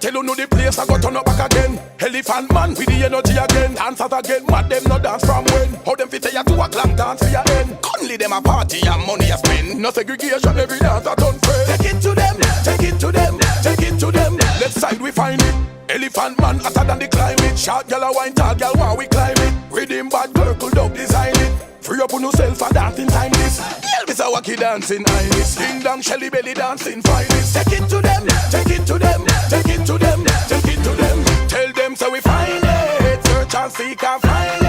tell you know the place I got turn up back again. Elephant man with the energy again. Dancers again, mad them no dance from when. How them fit you to a clam dance for your end. Only them a party and money a spend. No segregation, every dance a done friend. Take it to them, take it to them, take it to them. Left side we find it. Elephant man hotter than the climate. Short gal a wine, tall gal while we climb it. Rhythm bad, purple dog design it. Free up on yourself for dancing time this. Elvis a wacky dancing iris. Ding dong Shelly belly dancing finest. Take it to them, take it to them, take it to them, take it to them. Tell them so we find it. Search and seek and find